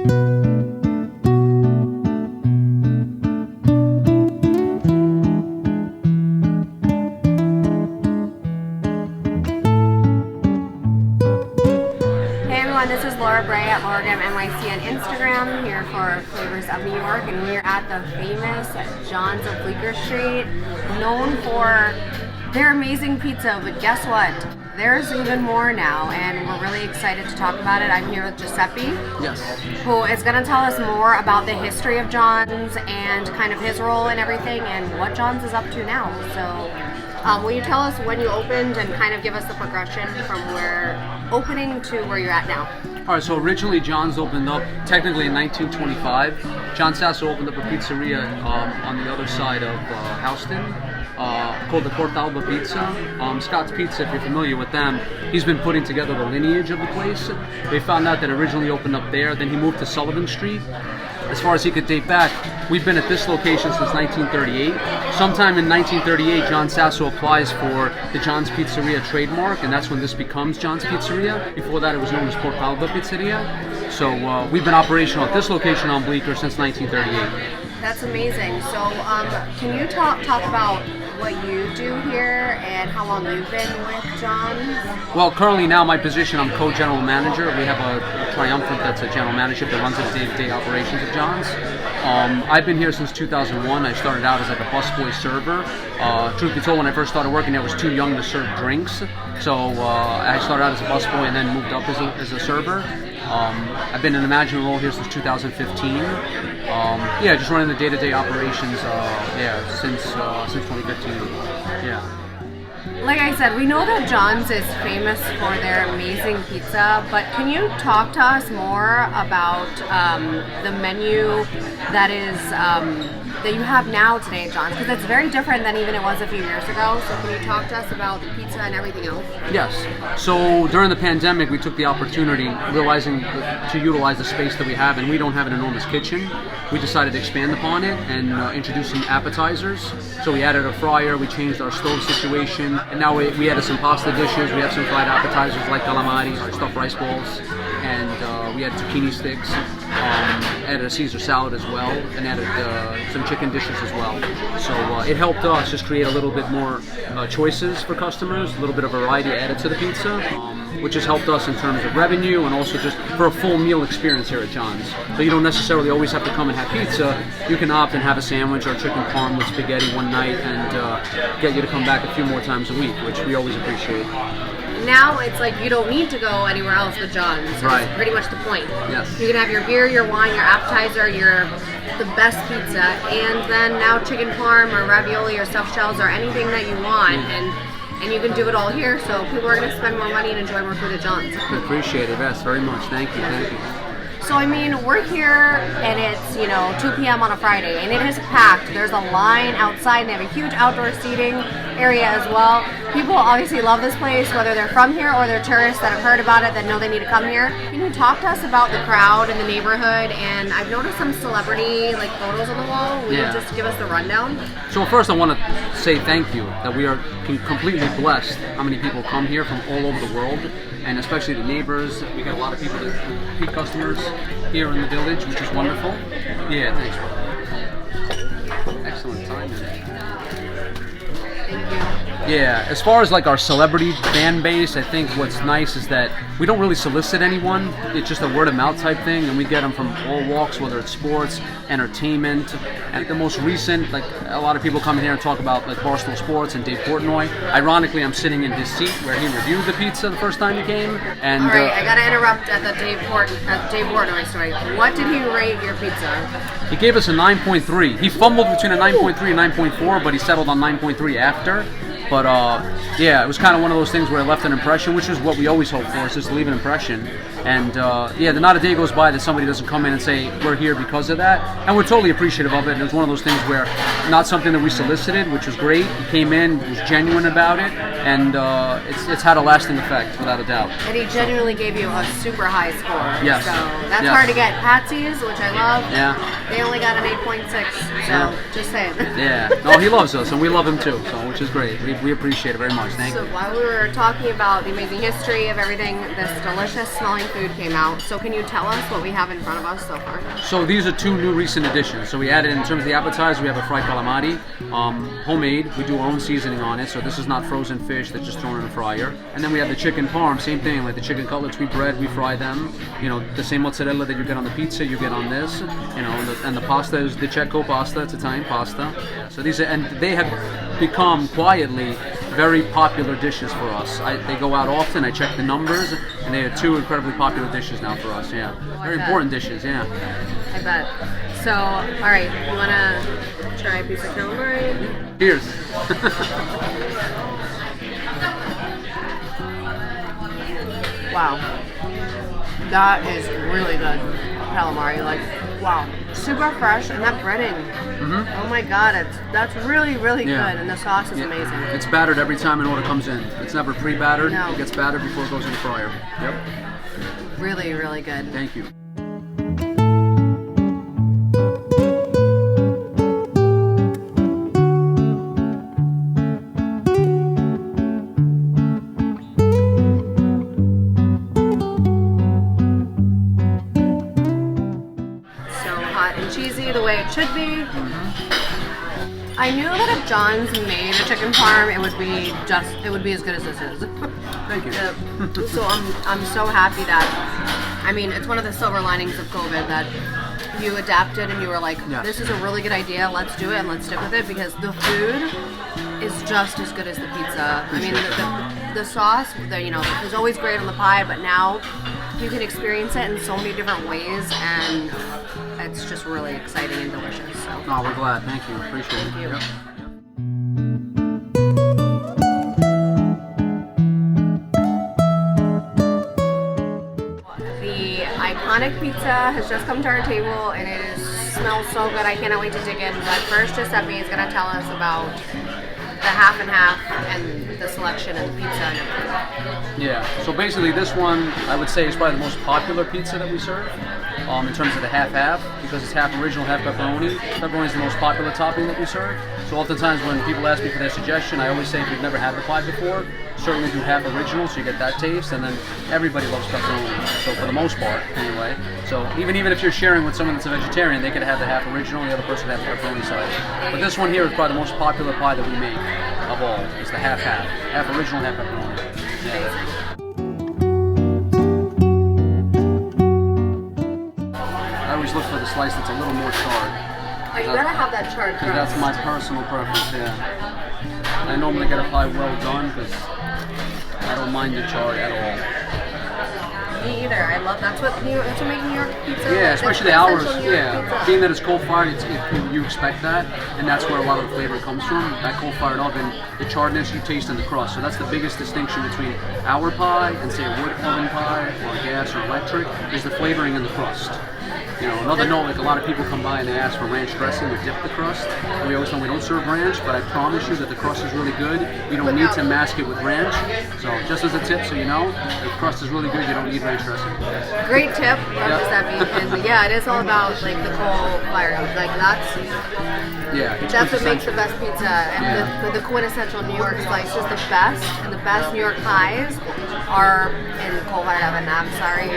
This is Bray at Lauragram NYC on Instagram, here for Flavors of New York, and we're at the famous John's of Bleecker Street, known for their amazing pizza, but guess what? There's even more now, and we're really excited to talk about it. I'm here with Giuseppe, yes, who is going to tell us more about the history of John's and kind of his role in everything and what John's is up to now. So will you tell us when you opened and kind of give us the progression from where opening to where you're at now? All right, so originally John's opened up technically in 1925. John Sasso opened up a pizzeria on the other side of Houston called the Portalba Pizza. Scott's Pizza, if you're familiar with them, he's been putting together the lineage of the place. They found out that it originally opened up there, then he moved to Sullivan Street. As far as he could date back, we've been at this location since 1938. Sometime in 1938, John Sasso applies for the John's Pizzeria trademark, and that's when this becomes John's Pizzeria. Before that, it was known as Portalba Pizzeria. So we've been operational at this location on Bleecker since 1938. That's amazing. So can you talk about what you do here and how long you've been with John's? Well, currently now my position, I'm co-general manager. We have a triumvirate that's a general manager that runs the day-to-day operations of John's. I've been here since 2001. I started out as like a busboy server. Truth be told, when I first started working there, I was too young to serve drinks. So I started out as a busboy and then moved up as a server. I've been in a management role here since 2015. Just running the day-to-day operations since 2015. Yeah. Like I said, we know that John's is famous for their amazing pizza, but can you talk to us more about the menu that is that you have now today at John's? Because it's very different than even it was a few years ago. So can you talk to us about the pizza and everything else? Yes. So during the pandemic, we took the opportunity, realizing to utilize the space that we have, and we don't have an enormous kitchen. We decided to expand upon it and introduce some appetizers. So we added a fryer, we changed our stove situation, and now we added some pasta dishes. We have some fried appetizers like calamari, our stuffed rice balls, and we added zucchini sticks. Added a Caesar salad as well, and added some chicken dishes as well. So it helped us just create a little bit more choices for customers, a little bit of variety added to the pizza, which has helped us in terms of revenue and also just for a full meal experience here at John's. So you don't necessarily always have to come and have pizza. You can opt and have a sandwich or chicken parm with spaghetti one night and get you to come back a few more times a week, which we always appreciate. Now it's like you don't need to go anywhere else with John's. Right. That's pretty much the point. Yes. You can have your beer, your wine, your appetizer, the best pizza, and then now chicken parm or ravioli or stuffed shells or anything that you want, and you can do it all here. So people are going to spend more money and enjoy more food at John's. I appreciate it. Yes, very much. Thank you. So I mean, we're here and it's 2 p.m. on a Friday, and it is packed. There's a line outside, and they have a huge outdoor seating area as well. People obviously love this place, whether they're from here or they're tourists that have heard about it that know they need to come here. Can you talk to us about the crowd and the neighborhood? And I've noticed some celebrity photos on the wall. Will you just give us the rundown? So first I want to say thank you that we are completely blessed how many people come here from all over the world, and especially the neighbors. We got a lot of people, repeat customers here in the village, which is wonderful. Yeah, thanks, bro. Excellent timing. Thank you. Yeah, as far as our celebrity fan base, I think what's nice is that we don't really solicit anyone. It's just a word of mouth type thing, and we get them from all walks, whether it's sports, entertainment. And the most recent, a lot of people come in here and talk about Barstool Sports and Dave Portnoy. Ironically, I'm sitting in his seat where he reviewed the pizza the first time he came. And all right, I gotta interrupt at the Dave Portnoy story. What did he rate your pizza? He gave us a 9.3. He fumbled between a 9.3 and 9.4, but he settled on 9.3 after. But it was kind of one of those things where it left an impression, which is what we always hope for, is just to leave an impression. And not a day goes by that somebody doesn't come in and say, we're here because of that. And we're totally appreciative of it. And it was one of those things where, not something that we solicited, which was great. He came in, was genuine about it, and it's had a lasting effect, without a doubt. And he genuinely gave you a super high score. Yes. So that's hard to get. Patsy's, which I love, they only got an 8.6. So just saying. Yeah. No, he loves us, and we love him too, so which is great. We We appreciate it very much. Thank So you. while we were talking about the amazing history of everything, this delicious smelling food came out. So can you tell us what we have in front of us so far? So these are two new recent additions. So we added, in terms of the appetizer, we have a fried calamari, homemade. We do our own seasoning on it. So this is not frozen fish that's just thrown in a fryer. And then we have the chicken parm, same thing, like the chicken cutlets we bread, we fry them. You know, the same mozzarella that you get on the pizza, you get on this. You know, and the pasta is the cecco pasta, it's Italian pasta. So these are, and they have become quietly very popular dishes for us. They go out often. I check the numbers, and they are two incredibly popular dishes now for us. Yeah, very important dishes. Yeah. I bet. So, all right, you wanna try a piece of calamari? Cheers. Wow, that is really good calamari. Like, wow, super fresh, and that breading. Oh my God, that's really good, and the sauce is amazing. It's battered every time an order comes in. It's never pre-battered. No. It gets battered before it goes in the fryer. Yep. Really good. Thank you. Cheesy the way it should be. I knew that if John's made a chicken parm, it would be as good as this is. Thank you. So I'm so happy that, I mean, it's one of the silver linings of COVID that you adapted and you were like, this is a really good idea, let's do it and let's stick with it, because the food is just as good as the pizza. I mean, the sauce, it was always great on the pie, but now you can experience it in so many different ways, and it's just really exciting and delicious. So. Oh, we're glad. Thank you. Appreciate it. Thank you. Yep. The iconic pizza has just come to our table, and it smells so good. I cannot wait to dig in. But first, Giuseppe is going to tell us about the half and half and the selection and the pizza and everything. Yeah, so basically this one, I would say, is probably the most popular pizza that we serve in terms of the half-half, because it's half original, half pepperoni. Pepperoni is the most popular topping that we serve. So oftentimes when people ask me for their suggestion, I always say if you've never had the pie before, certainly do half original so you get that taste, and then everybody loves pepperoni, so for the most part, anyway. So even if you're sharing with someone that's a vegetarian, they could have the half original, and the other person would have the pepperoni side. But this one here is probably the most popular pie that we make of all. It's the half-half. Half original, half pepperoni. Yeah. I always look for the slice that's a little more charred. Oh, you gotta have that charred crust. That's my personal preference, yeah. I normally get a pie well done because I don't mind the char at all. Me either. I love that's what makes New York pizza. Yeah, especially the hours. Yeah, pizza. being that it's coal-fired, you expect that, and that's where a lot of the flavor comes from. That coal-fired oven, the charredness you taste in the crust. So that's the biggest distinction between our pie and say a wood oven pie or gas or electric is the flavoring in the crust. You know, another note, like a lot of people come by and they ask for ranch dressing to dip the crust. And we always tell them we don't serve ranch, but I promise you that the crust is really good. You don't need to mask it with ranch. So just as a tip, so you know, the crust is really good. You don't need ranch dressing. Great tip. What does that mean? And yeah, it is all about like the coal fire. Like that's what makes the best pizza. And the quintessential New York slice is the best. And the best New York pies are in coal fired oven. I'm sorry.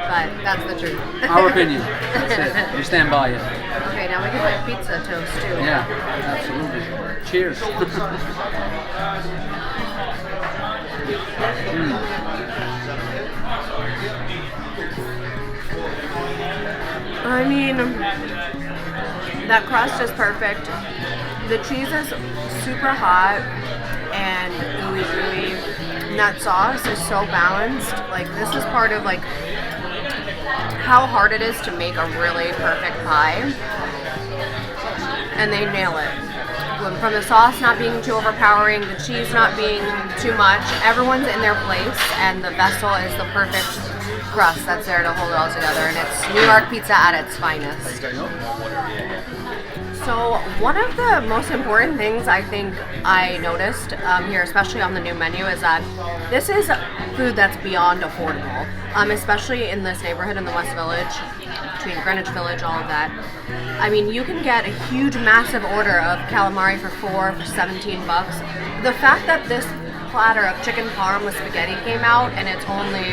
But that's the truth. Our opinion. That's it. We stand by it. Okay, now we can put pizza toast too. Yeah, absolutely. Cheers. I mean, that crust is perfect. The cheese is super hot and ooey gooey. And that sauce is so balanced. Like, this is part of like how hard it is to make a really perfect pie, and they nail it. From the sauce not being too overpowering, the cheese not being too much, everyone's in their place, and the vessel is the perfect crust that's there to hold it all together, and it's New York pizza at its finest. So one of the most important things I think I noticed here, especially on the new menu, is that this is food that's beyond affordable, especially in this neighborhood in the West Village, between Greenwich Village, all of that. I mean, you can get a huge, massive order of calamari for $17. The fact that this platter of chicken parm with spaghetti came out and it's only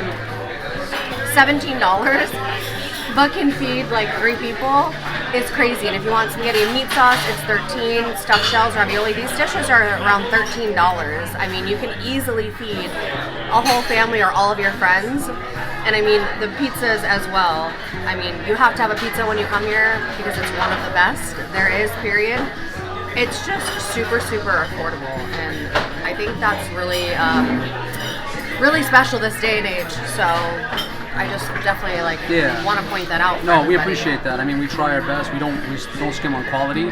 $17, but can feed like 3 people, is crazy. And if you want spaghetti and meat sauce, it's $13. Stuffed shells, ravioli, these dishes are around $13. I mean, you can easily feed a whole family or all of your friends. And I mean, the pizzas as well. I mean, you have to have a pizza when you come here because it's one of the best there is, period. It's just super, super affordable. And I think that's really, really special this day and age. So I just definitely want to point that out. No, we appreciate that. I mean, we try our best. We don't skim on quality.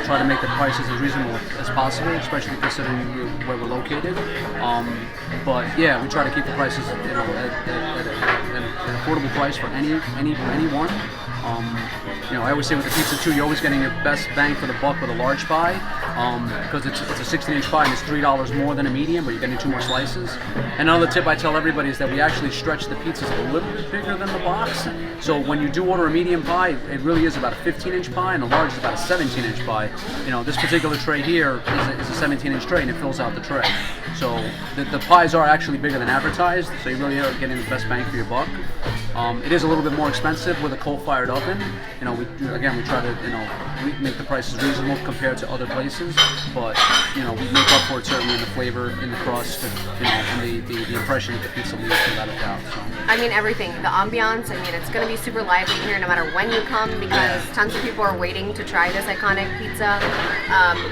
Try to make the prices as reasonable as possible, especially considering where we're located. But yeah, we try to keep the prices, at an affordable price for anyone. I always say with the pizza too, you're always getting your best bang for the buck with a large pie, because it's a 16-inch pie and it's $3 more than a medium, but you're getting 2 more slices. And another tip I tell everybody is that we actually stretch the pizzas a little bit bigger than the box. So when you do order a medium pie, it really is about a 15-inch pie, and the large is about a 17-inch pie. This particular tray here is a 17-inch tray, and it fills out the tray. So the pies are actually bigger than advertised, so you really are getting the best bang for your buck. It is a little bit more expensive with a coal-fired oven. We try to make the prices reasonable compared to other places, but we make up for it certainly in the flavor, in the crust, and the impression that the pizza leaves, without a doubt. So. I mean, everything. The ambiance. I mean, it's going to be super lively here no matter when you come, because tons of people are waiting to try this iconic pizza.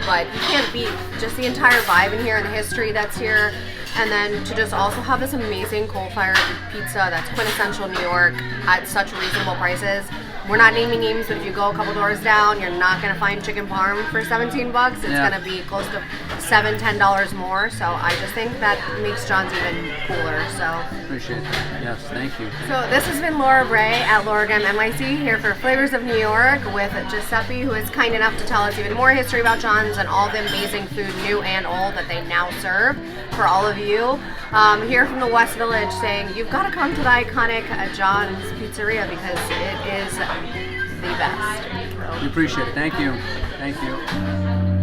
But you can't beat just the entire vibe in here and the history that's here. And then to just also have this amazing coal-fired pizza that's quintessential New York at such reasonable prices. We're not naming names, but if you go a couple doors down, you're not going to find chicken parm for $17. It's going to be close to $7, $10 more. So I just think that makes John's even cooler. So appreciate that. Yes, thank you. So this has been Laura Bray at Lorgam NYC here for Flavors of New York with Giuseppe, who is kind enough to tell us even more history about John's and all the amazing food, new and old, that they now serve for all of you. Here from the West Village, saying you've got to come to the iconic John's Pizzeria because it is the best. We appreciate it. Thank you. Thank you.